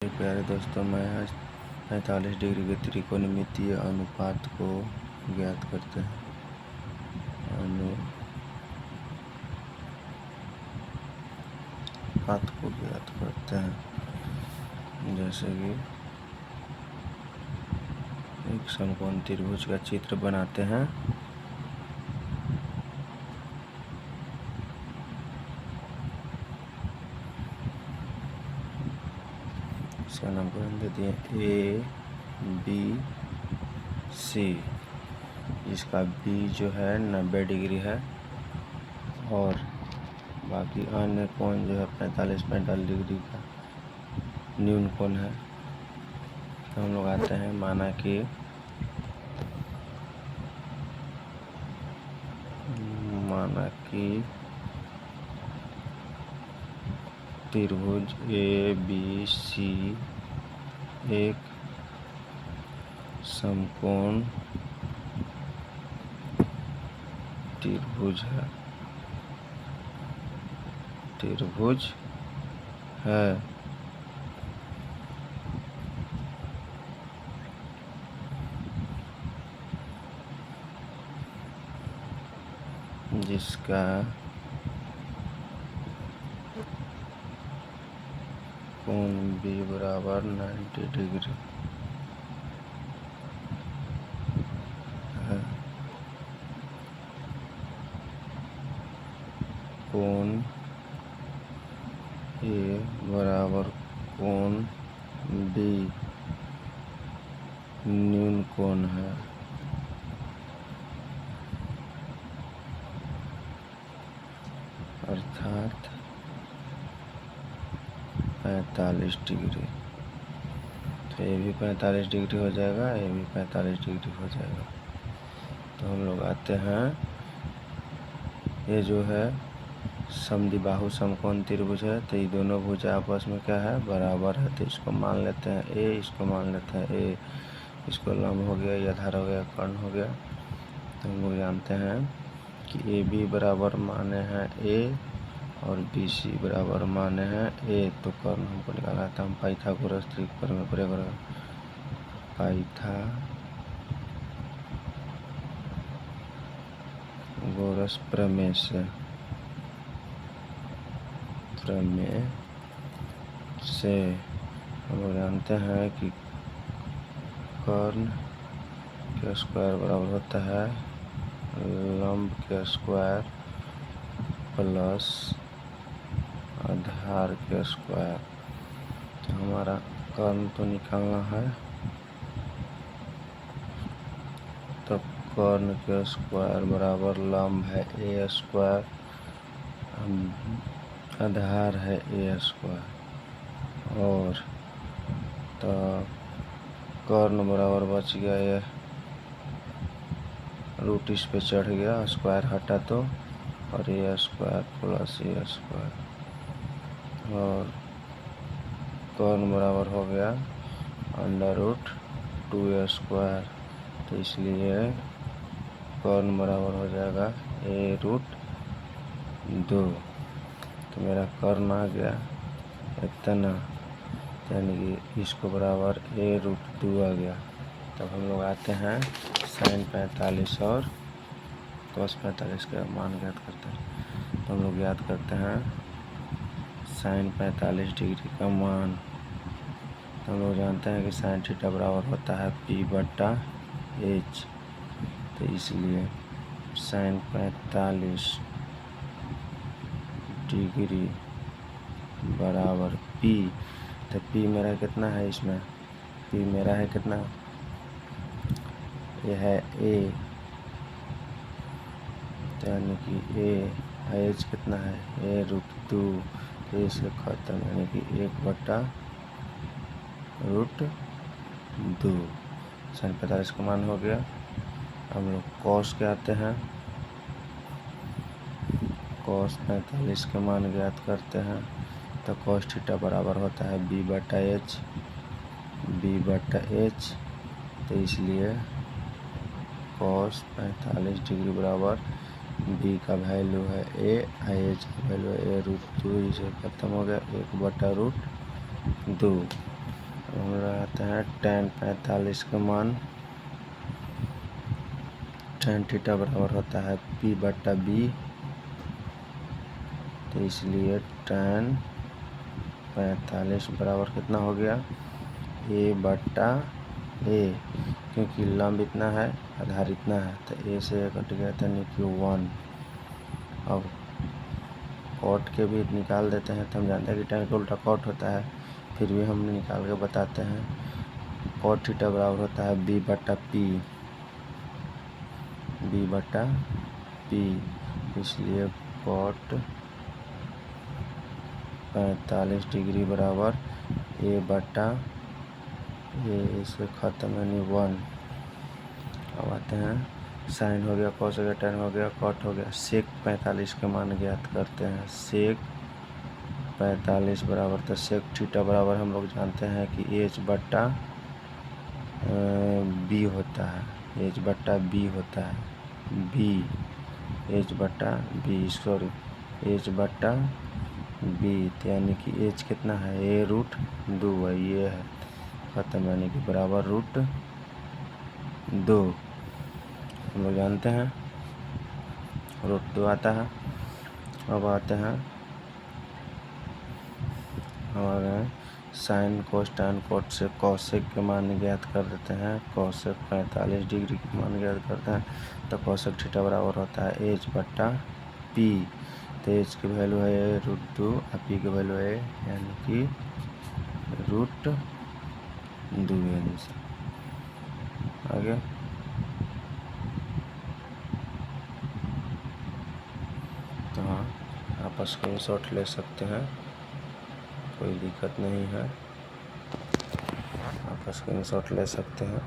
प्यारे दोस्तों, मैं आज 45 डिग्री के त्रिकोणमितीय अनुपात को ज्ञात करते हैं। अनुपात को ज्ञात करते हैं, जैसे कि एक समकोण त्रिभुज का चित्र बनाते हैं। इसका नामकरण दे दिए ABC। इसका B जो है 90 डिग्री है और बाकी अन्य कोण जो है 45 डिग्री का न्यून कोण है। तो हम लोग आते हैं, माना कि त्रिभुज ABC एक समकोण त्रिभुज है। जिसका कोण B बराबर 90 डिग्री है। कोण A बराबर कोण B न्यून कोण है। अर्थात 45 डिग्री। तो ये भी 45 डिग्री हो जाएगा, ये भी 45 डिग्री हो जाएगा। तो हम लोग आते हैं, ये जो है समद्विबाहु समकोण त्रिभुज है। तो ये दोनों भुजा आपस में क्या है, बराबर है। तो इसको मान लेते हैं A, इसको मान लेते हैं A। इसको लंब हो गया, ये आधार हो गया, कर्ण हो गया। तो हम लोग जानते हैं कि AB बराबर माने हैं A और BC बराबर माने हैं A। तो कर्ण हमको निकाला था, हम पाइथागोरस प्रमेय प्रयोग करेंगे। पाइथागोरस प्रमेय से हम लोग जानते हैं कि कर्ण के स्क्वायर बराबर होता है लंब के स्क्वायर प्लस आधार के स्क्वायर। तो हमारा कर्ण तो निकालना है, तो कर्ण के स्क्वायर बराबर लंब है A स्क्वायर, आधार है A स्क्वायर, और तो कर्ण बराबर बच गया, ये रूट इस पे चढ़ गया, स्क्वायर हटा तो, और A square plus A square, और कर्ण बराबर हो गया √2A स्क्वायर। तो इसलिए कर्ण बराबर हो जाएगा A√2। तो मेरा कर्ण आ गया इतना, यानी कि इसको बराबर A√2 आ गया। तब हम लोग आते हैं sin 45 और cos 45 का मान ज्ञात करते हैं। तो हम लोग ज्ञात करते हैं sin 45 डिग्री का मान। तो हम लोग जानते हैं कि sin थीटा बराबर होता है P/H। तो इसलिए sin 45 डिग्री बराबर P। तो P मेरा कितना है, इसमें P मेरा है कितना, यह है A, यानी कि H कितना है A√2। तो इसके खत्म, यानी कि 1/√2। sin 45 का मान हो गया। हम लोग cos के आते हैं, cos 45 के मान ज्ञात करते हैं। तो cos थीटा बराबर होता है B/H। तो इसलिए cos 45 डिग्री बराबर B का वैल्यू है A, H का वैल्यू है A√2। इसे खत्म हो गया 1/√2। हम लगाते हैं tan 45 का मान, tan थीटा बराबर होता है P/B, तो इसलिए tan 45 बराबर कितना हो गया, A/A, क्योंकि लंब इतना है, आधार इतना है, तो A से कट गया था यानी 1। अब कॉट के भी निकाल देते हैं, तो हम जानते हैं कि tan का उल्टा कॉट होता है, फिर भी हम निकाल के बताते हैं। कॉट थीटा बराबर होता है B/P, इसलिए कॉट 45 डिग्री बराबर A/A, इसे खत्म यानी 1। अब आते हैं, साइन हो गया, कॉस हो गया, tan हो गया, कॉट हो गया। सेक 45 के मान ज्ञात करते हैं। सेक 45 बराबर, तो सेक थीटा बराबर हम लोग जानते हैं कि H/B होता है, H/B होता है, H/B, तो यानी कि H कितना है, A√2 है, ये है खत्म, यानी कि बराबर √2 हम लोग जानते हैं, √2 आता है। अब आते हैं हमारे साइन, कोस, tan, कॉट से कॉसेक के मान ज्ञात कर देते हैं। कॉसेक 45 डिग्री के मान ज्ञात करते हैं, तो कॉसेक थीटा बराबर होता है H/P, तो H की वैल्यू है √2 और P की वैल्यू है यानी कि √2, यानी से आगे। तो हाँ, आप स्क्रीनशॉट ले सकते हैं, कोई दिक्कत नहीं है, आप स्क्रीनशॉट ले सकते हैं।